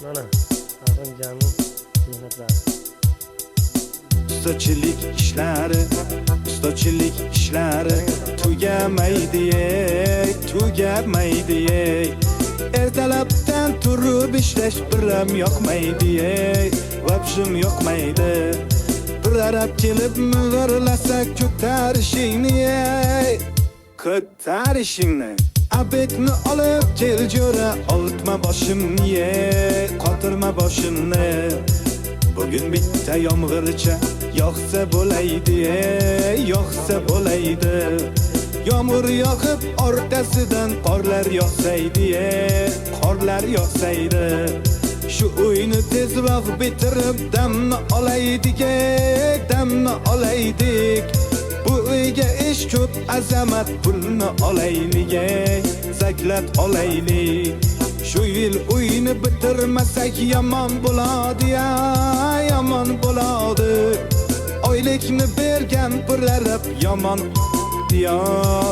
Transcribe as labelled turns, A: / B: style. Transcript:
A: Mana Arıncan'ın mehnatlari.
B: Ustachilik ishlari tugamaydi. Ertalabdan turib ishlash biram yoqmaydi. Vapshim yoqmaydi. Bir arab kelib mug'irlasa ko'tarishingni. Abetni olib kel jo'ra, oltma boshimni, qotirma boshimni. Bugün bitta yomg'ircha yoqsa bo'laydi. Yomg'ir yoqib orqasidan qorlar yoqsaydi. Shu uyni tezroq bitirib damni olaydik. Bu uyga ish ko'p, azamat pulni olaylik, zaklat olaylik. Şu yil uyni bitirmasak yomon bo'ladi, yomon bo'ladi. Oylikni bergan pullar yomon diyor.